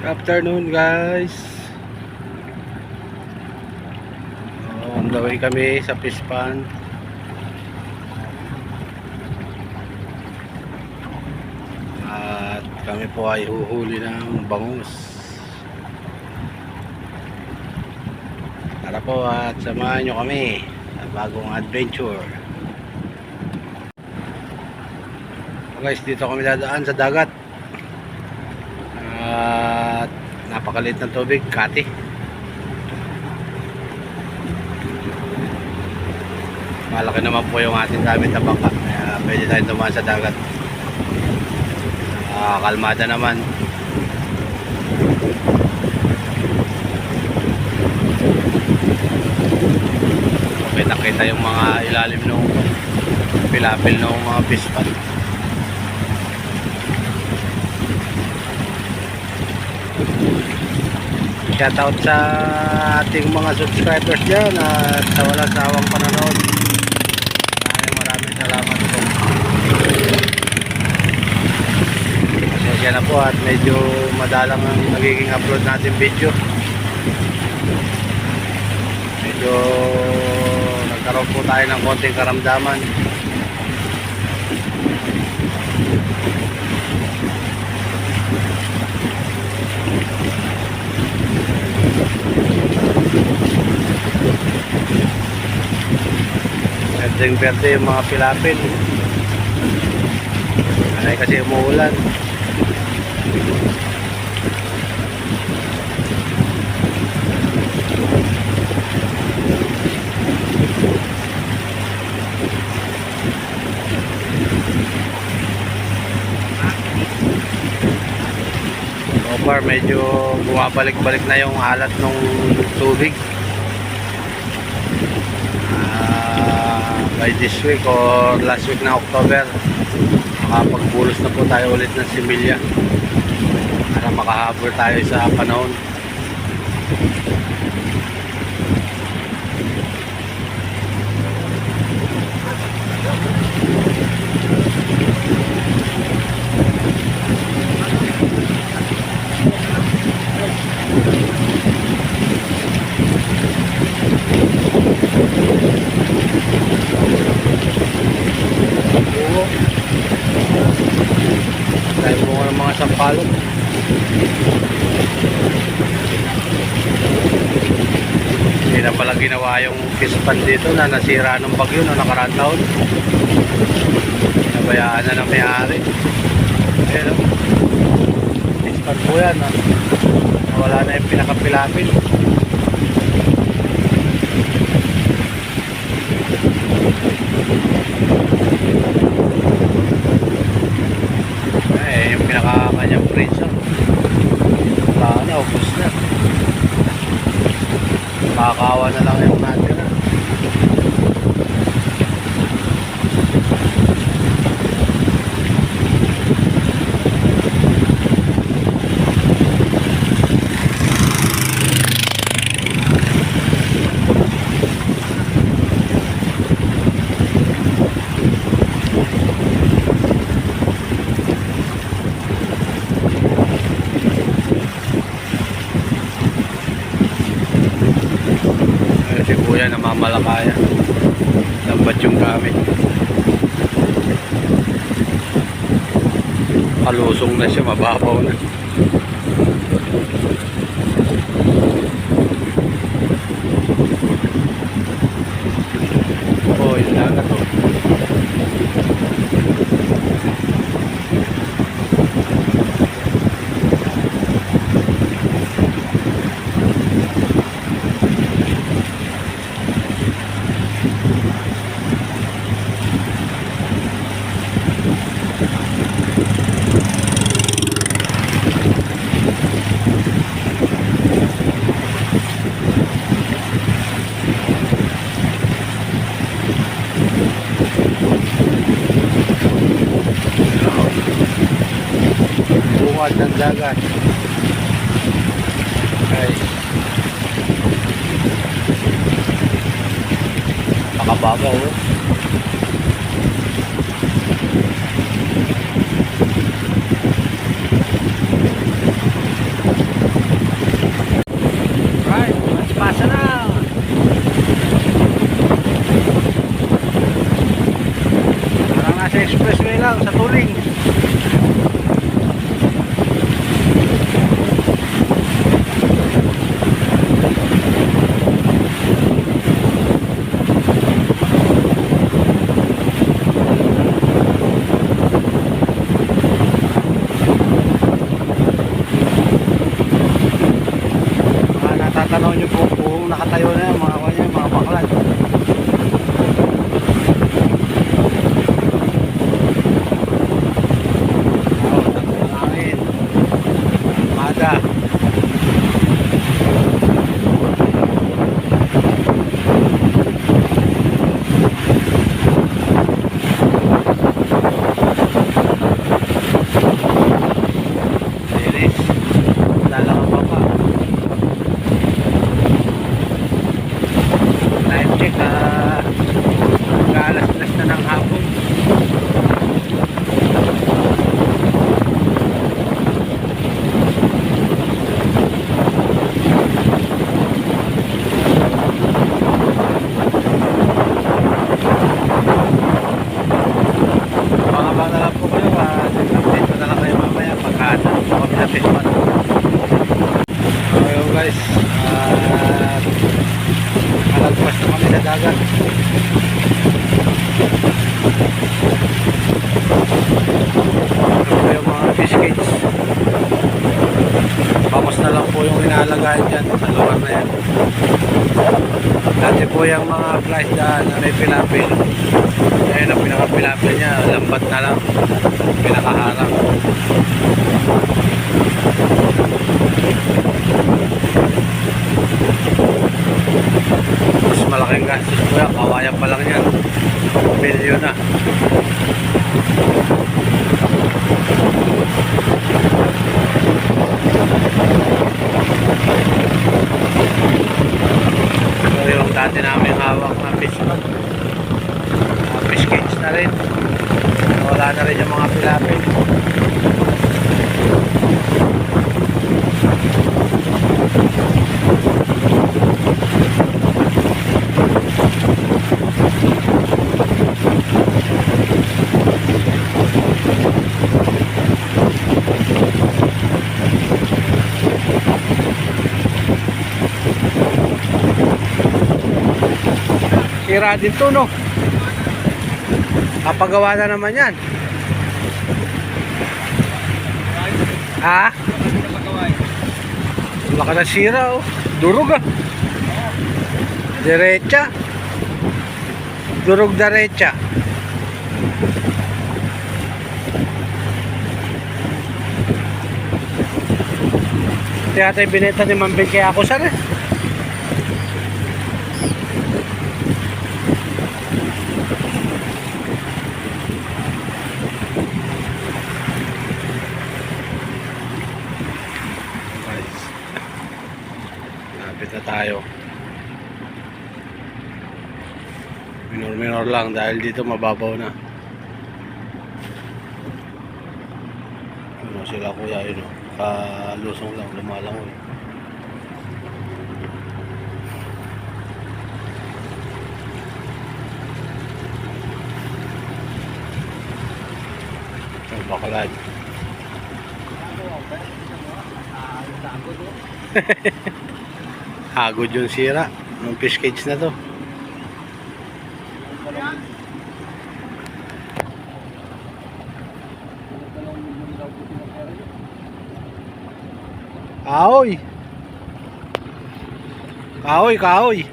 Afternoon guys. On the way kami sa fish pond. At kami po ay huhuli ng bangus. Tara po at samahan nyo kami sa bagong adventure. Guys, dito kami dadaan sa dagat. At napakaliit ng tubig, kati. Malaki naman po yung ating gamit na bangka, kaya pwede tayong dumaan sa dagat. Kalmada naman. Kita yung mga ilalim ng pilapil ng mga fish pond. Shoutout sa ating mga subscribers dyan at sa walang sawang panonood. Maraming salamat po. Pasensya na po at medyo madalang ang nagiging upload natin video. Medyo nagkaroon po tayo ng konting karamdaman. Berdeng-berde yung mga pilapil. Anay kasi umuulan. So far medyo bumabalik-balik na yung alat ng tubig. By this week or last week na October, makapagbulos na po tayo ulit ng similya para makahabol tayo sa panahon. Tayo po ng mga sampalok. Hindi na pala ginawa yung fish pond dito na nasira ng bagyo no nakaraang taon. Nabayaan na ng may-ari. Pero fish pond po yan no? Wala na yung pinakapilapil. Yung pinakakanyang preso wala na, ubos na, makakawa na lang yung natira. Si kuya namamalakaya, lambat yung gamit, kalusong na siya, mababaw na. Oh, yun lang na to. Bungad ng dagat. Okay. Nakababaw oh. Umaga. Linis. Dala ka pa. Time check, mag-alas-alas na ng hapon. Mga bata lang po kayo, update ko na lang kayo mamaya pagkata po kami na fishman. Okay guys, malagpas na kami sa dagat. Ito po yung mga fish cage. Bangos na lang po yung inaalagahan dyan sa lugar na yan. Dati po yung mga flies daan na may pilapil. Ayun ang pinaka-pilapil niya, lambat na lang. Pinakaharang. Mas malaking gastos po yan, kawayan pa lang yan. Milyon na. So yung dati namin hawak na fish cage na rin. Wala na rin yung mga pilapil. Sira din to, no? Kapagawa na naman yan. Ha? Laka na sira, oh. Durog, ah. Diretsa. Durog diretsa. Kaya tayo binenta ni Mambing kaya ako sana. Lapit na tayo. Minor lang dahil dito mababaw na. Ano sila kuya yun, oh. Kalusong lang, lumalangoy. Ang bakalad. Hagod yung sira ng fish cage na to. Kahoy. Kahoy, kahoy.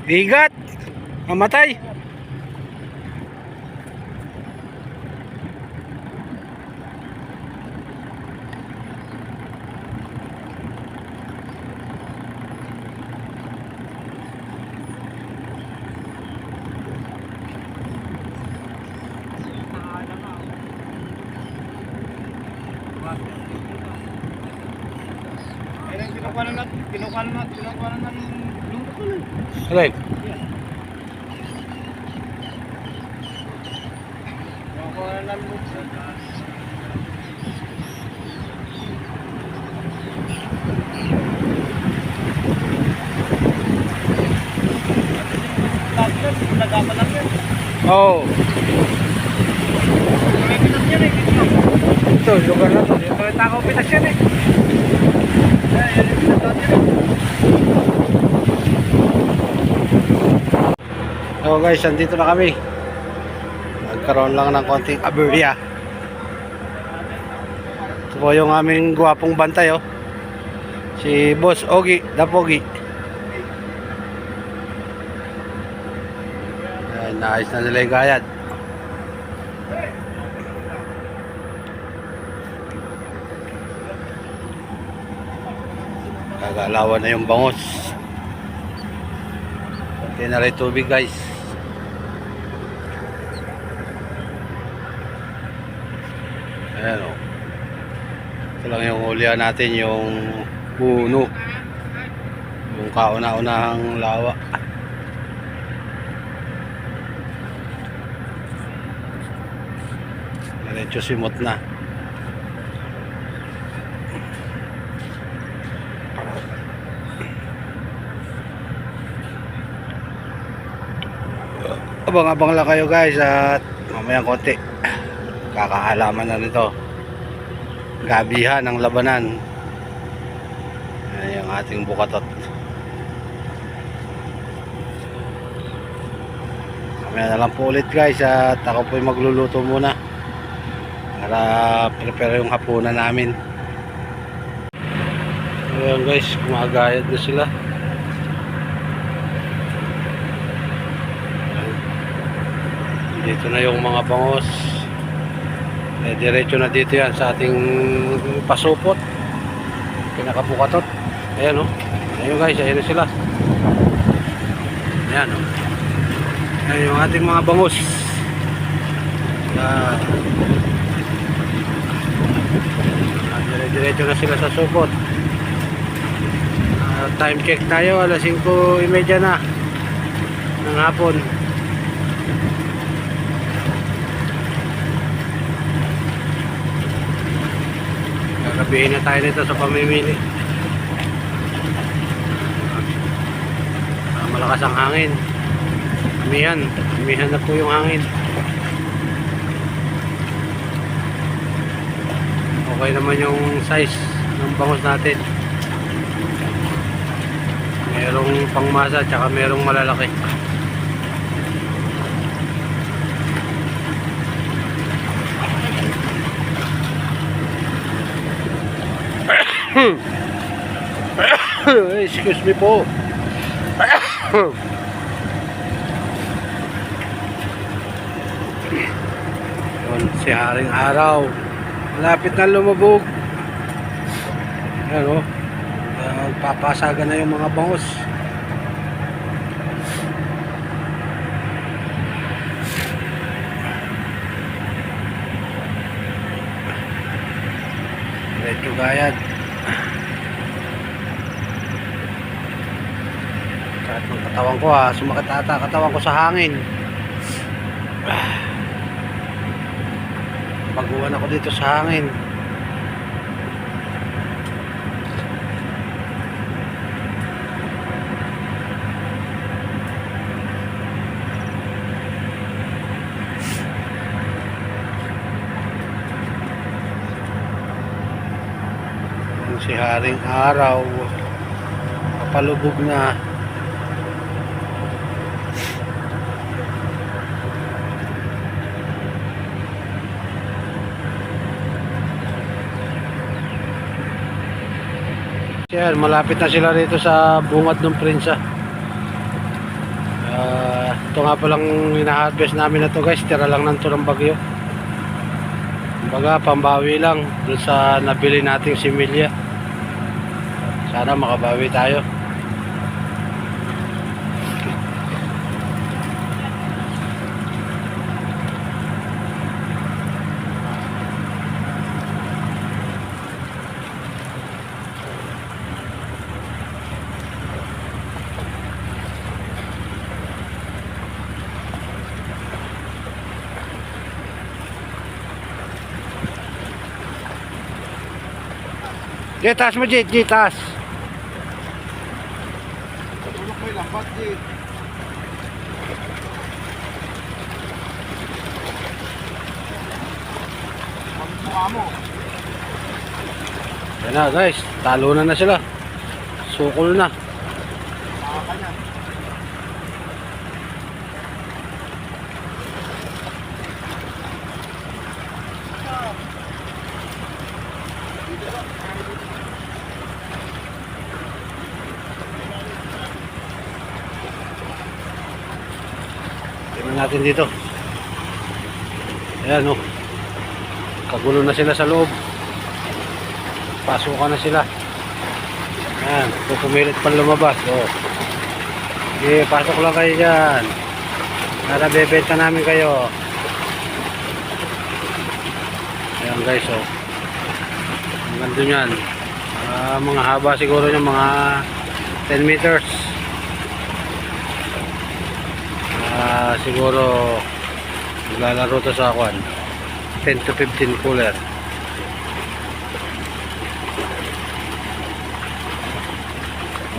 Bigat. Mamatay. Kinukuha na ng lungkot ko lang. Alay. Kinukuha na ng lungkot. Nagapan lang yan. Oo. May pitas yan eh. Ito, lugar na to. Ito yung takaw pitas yan eh. Yan yung pitas natin eh. So guys, andito na kami. Nagkaroon lang ng konting aberya. Ito po yung aming guwapong bantay, oh. Si Boss Ogi, Dapogi. Ayan, naayos na nila yung gayad. Kagalawan na yung bangos. Konti na rin tubig guys. Ayan o. Ito lang yung hulihan natin, yung puno. Yung kauna-unahang lawa. Diretso simot na. Abang-abang lang kayo guys at mamayang konti kakahalaman na nito, gabihan ng labanan. Ayan yung ating bukatot. Mamaya na lang po ulit guys at ako po magluluto muna para prepare yung hapunan namin. Ayan guys, gumagayad na sila. Dito na yung mga bangos. Diretso na dito yan sa ating pasupot, pinakabukatot. Ayan o. Ayan guys, ayan na sila. Ayan o. Ayan yung ating mga bangos. Diretso na sila sa supot. Time check tayo, alas 5:30 na ng hapon. Gabihin na tayo nito sa pamimili. Malakas ang hangin. Amihan na po yung hangin. Okay naman yung size ng bangus natin. Merong pangmasa tsaka merong malalaki. Excuse me po. Yun, si Haring Araw malapit na lumubog. Ayan o, papasaga na yung mga bangus. Diretso gayad. Sakit ng katawan ko ha, sumakit ata katawan ko sa hangin. Baguhan ako dito sa hangin. Si Haring Araw papalubog na. Yan, malapit na sila rito sa bungad ng Prinsa. Ito nga palang hina-harvest namin na to guys, tira lang ng ng bagyo. Kumbaga pambawi lang dun sa nabili nating similya. Sana makabawi tayo. Jay, taas mo Jay, taas. Tulog mo yung lambat eh. Mukha mo. Yan na guys, talunan na sila. Sukol na. Nakakanya. Tingnan natin dito. Ayan oh. Kagulo na sila sa loob. Pasukan na sila. Ayan, pupumilit pa lumabas. Oh. Okay, pasok lang kayo dyan. Para bebenta namin kayo. Ayan guys, oh. Ang ganda nyan. Mga haba siguro nyo, mga 10 meters. Siguro maglalaro to sa kwan 10 to 15 cooler.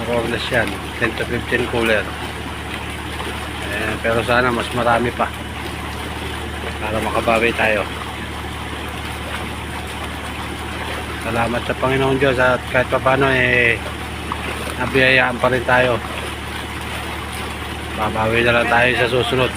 More or less yan, 10 to 15 cooler. Pero sana mas marami pa para makabawi tayo. Salamat sa Panginoon Diyos at kahit pa paano nabiyayaan pa rin tayo. Babawi na lang tayo sa susunod.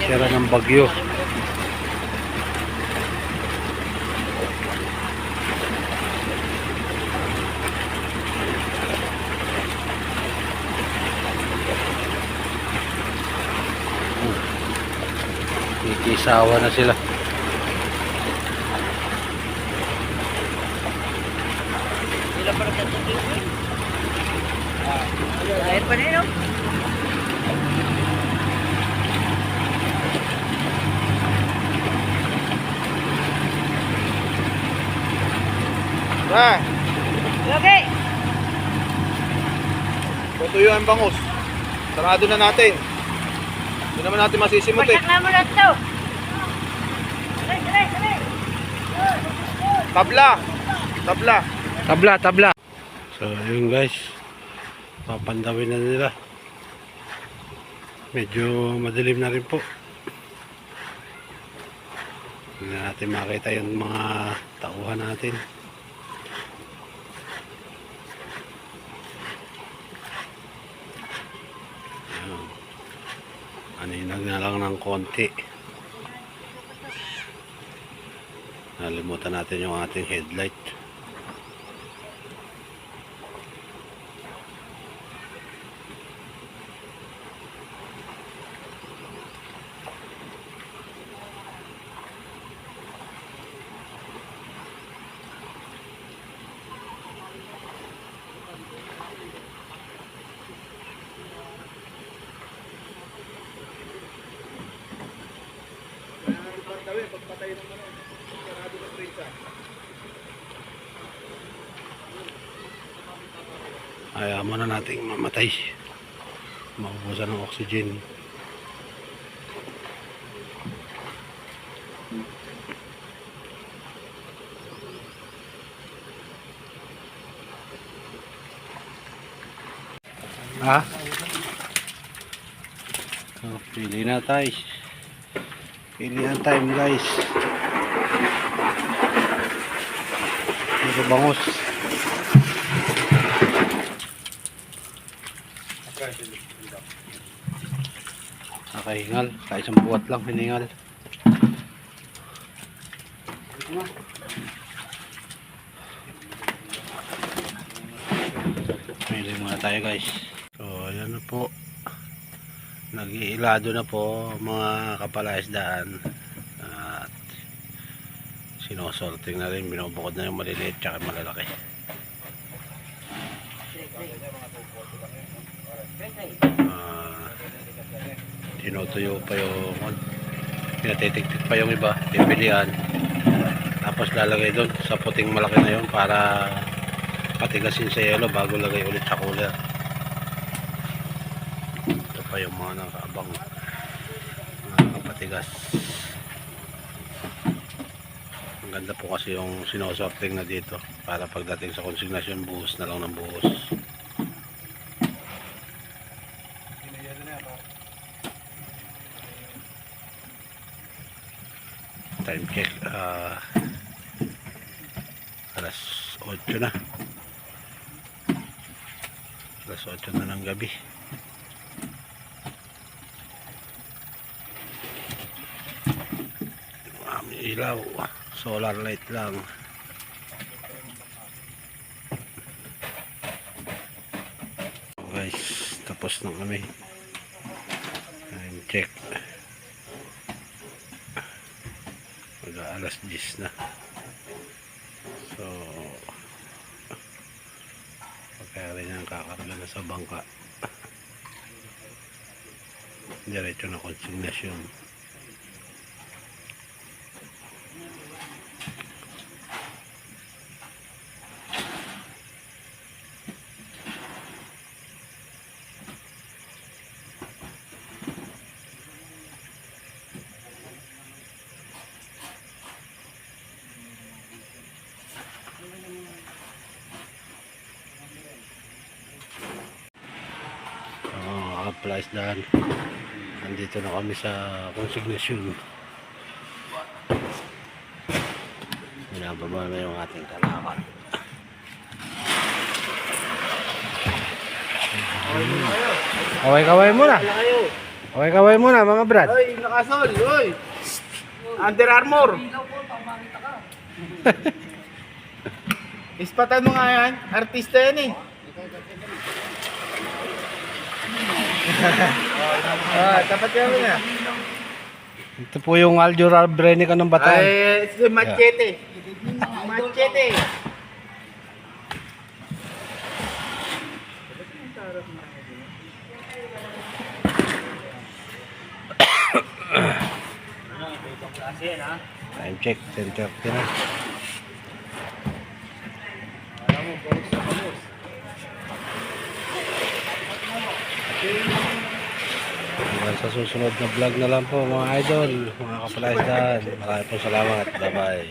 Sira ng bagyo. Ikisawa na sila. Air pa rin, no? Ah, Okay. tutuyo ang bangus. Sarado na natin. Hindi naman natin masisimot eh. Pasak na mo lang ito. Saray. Tabla. Tabla. Tabla. So yun guys, papandawin na nila. Medyo madilim na rin po. Hindi natin makita yung mga tauhan natin. Aninag na lang ng konti. Nalimutan natin yung ating headlight. Ayaw muna nating mamatay. Maubusan ng oxygen. So, pili na tayo. Pilihan time guys. Ito bangus. Nakahingal. Kahit isang buwat lang hiningal. Pili muna tayo guys. So ayan na po. Nag-iilado na po mga kapalaisdaan. At sinosorting na rin. Binubukod na yung maliliit tsaka malalaki. Tinutuyo pa yung pinatitiktik pa yung iba, pipilian, tapos lalagay doon sa puting malaki na yun para patigasin sa yelo bago lagay ulit sa cooler. Ito pa yung mga nakaabang nakapatigas. Ang ganda po kasi yung sinosorting na dito para pagdating sa konsignasyon buhos na lang ng buhos. Time check, alas 8 na. Alas 8 na ng gabi. ilaw, solar light lang. Guys, tapos na kami. Time check. Alas 10 na. So pagkaya rin ang kakarga na sa bangka, diretso na konsignasyon. Applies daan. Nandito na kami sa konsignasyon. Binababa na yung ating kalakan. Kaway-kaway muna. Kaway-kaway muna mga brad. Oy, nakasol, oy. Under Armour. Ispatan mo nga yan. Artista yan eh. Tapat kami na. Ito po yung Aljural Brenica ng Bataan. Ay, si Machete. Machete. Time check, 10:30 na. Hanggang sa susunod na vlog na lang po mga idol, mga kapalaisdan. Maraming po salamat. Bye bye.